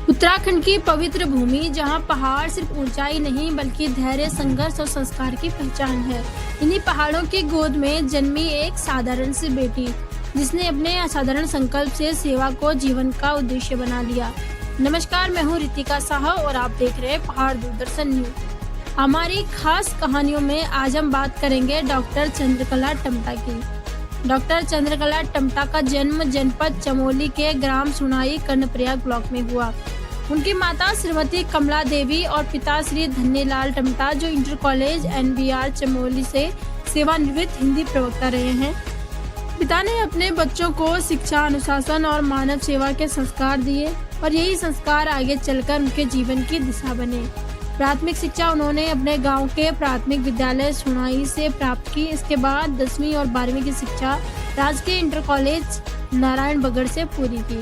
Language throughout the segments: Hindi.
उत्तराखंड की पवित्र भूमि, जहां पहाड़ सिर्फ ऊंचाई नहीं बल्कि धैर्य, संघर्ष और संस्कार की पहचान है। इन्हीं पहाड़ों की गोद में जन्मी एक साधारण सी बेटी, जिसने अपने असाधारण संकल्प से सेवा को जीवन का उद्देश्य बना लिया। नमस्कार, मैं हूं रितिका साहा और आप देख रहे हैं पहाड़ दूरदर्शन न्यूज। हमारी खास कहानियों में आज हम बात करेंगे डॉक्टर चंद्रकला टम्टा की। डॉक्टर चंद्रकला टम्टा का जन्म जनपद चमोली के ग्राम सुनाई कर्णप्रयाग ब्लॉक में हुआ। उनकी माता श्रीमती कमला देवी और पिता श्री धन्यलाल टम्टा, जो इंटर कॉलेज NBR चमोली से सेवानिवृत्त हिंदी प्रवक्ता रहे हैं। पिता ने अपने बच्चों को शिक्षा, अनुशासन और मानव सेवा के संस्कार दिए और यही संस्कार आगे चलकर उनके जीवन की दिशा बने। प्राथमिक शिक्षा उन्होंने अपने गांव के प्राथमिक विद्यालय सुनाई से प्राप्त की। इसके बाद 10वीं और 12वीं की शिक्षा राजकीय इंटर कॉलेज नारायणबगड़ से पूरी की।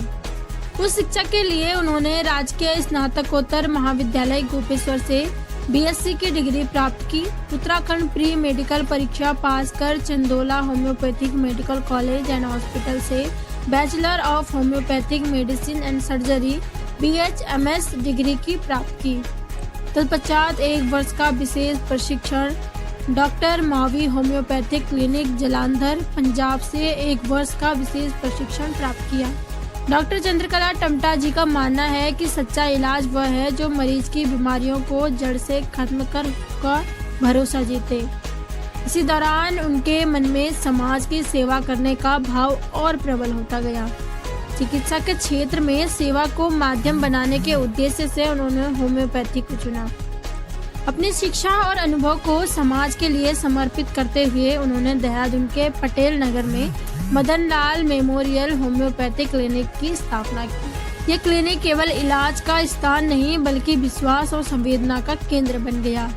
उस शिक्षा के लिए उन्होंने राजकीय स्नातकोत्तर महाविद्यालय गोपेश्वर से BSc की डिग्री प्राप्त की। उत्तराखंड प्री मेडिकल परीक्षा पास कर Chandola homeopathic medical college and hospital से bachelor of homeopathic medicine and surgery BHMS degree की प्राप्त की। तत्पश्चात 1 वर्ष का विशेष प्रशिक्षण doctor Mavi homeopathic clinic Jalandhar Punjab से 1 वर्ष का विशेष प्रशिक्षण प्राप्त किया। डॉक्टर चंद्रकला टम्टा जी का मानना है कि सच्चा इलाज वह है जो मरीज की बीमारियों को जड़ से खत्म कर का भरोसा जीते। इसी दौरान उनके मन में समाज की सेवा करने का भाव और प्रबल होता गया। चिकित्सा के क्षेत्र में सेवा को माध्यम बनाने के उद्देश्य से उन्होंने होम्योपैथी को चुना। अपनी शिक्षा और अनुभव को समाज के लिए समर्पित करते हुए उन्होंने देहरादून के पटेल नगर में Madan Lal memorial homeopathic clinic की स्थापना की। यह क्लिनिक केवल इलाज का स्थान नहीं बल्कि विश्वास और संवेदना का केंद्र बन गया।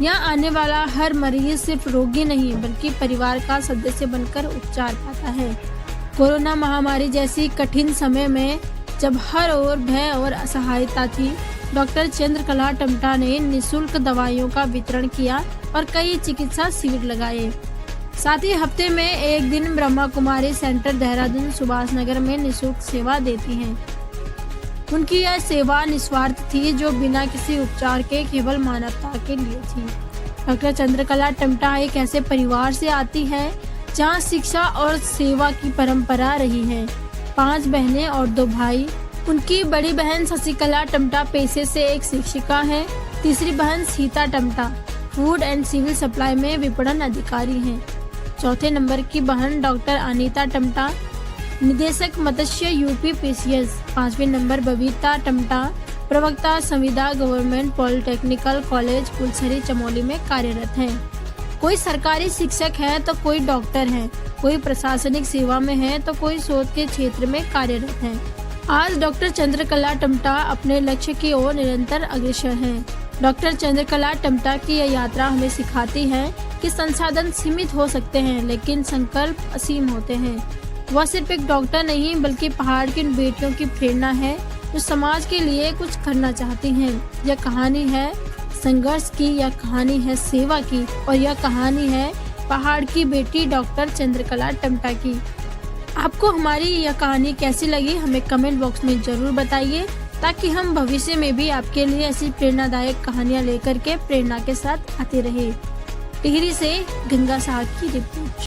यहाँ आने वाला हर मरीज सिर्फ रोगी नहीं बल्कि परिवार का सदस्य बनकर उपचार पाता है। कोरोना महामारी जैसी कठिन समय में जब हर ओर भय और असहायता थी, डॉक्टर चंद्रकला टम्टा ने निःशुल्क दवाइयों का वितरण किया और कई चिकित्सा शिविर लगाए। साथ ही हफ्ते में 1 दिन ब्रह्मा कुमारी सेंटर देहरादून सुभाष नगर में निःशुल्क सेवा देती हैं। उनकी यह सेवा निस्वार्थ थी, जो बिना किसी उपचार के केवल मानवता के लिए थी। डॉक्टर चंद्रकला टम्टा एक ऐसे परिवार से आती है जहाँ शिक्षा और सेवा की परंपरा रही है। 5 बहनें और 2 भाई। उनकी बड़ी बहन शशिकला टम्टा पेशे से एक शिक्षिका है। तीसरी बहन Sita Tamta food and civil supply में विपणन अधिकारी हैं। चौथे नंबर की बहन डॉक्टर अनीता टम्टा निदेशक मत्स्य UP PCS। 5वें नंबर बबीता टम्टा प्रवक्ता संविदा government polytechnical college Phulsari Chamoli में कार्यरत हैं। कोई सरकारी शिक्षक है तो कोई डॉक्टर है, कोई प्रशासनिक सेवा में है तो कोई शोध के क्षेत्र में कार्यरत है। आज डॉक्टर चंद्रकला टम्टा अपने लक्ष्य की ओर निरंतर अग्रसर हैं। डॉक्टर चंद्रकला टम्टा की यह यात्रा हमें सिखाती है कि संसाधन सीमित हो सकते हैं लेकिन संकल्प असीम होते हैं। वह सिर्फ एक डॉक्टर नहीं बल्कि पहाड़ की उन बेटियों की प्रेरणा है जो समाज के लिए कुछ करना चाहती हैं। यह कहानी है संघर्ष की, यह कहानी है सेवा की और यह कहानी है पहाड़ की बेटी डॉक्टर चंद्रकला टम्टा की। आपको हमारी यह कहानी कैसी लगी हमें कमेंट बॉक्स में जरूर बताइए, ताकि हम भविष्य में भी आपके लिए ऐसी प्रेरणादायक कहानियां लेकर के प्रेरणा के साथ आते रहे। टिहरी से गंगा साहब की रिपोर्ट।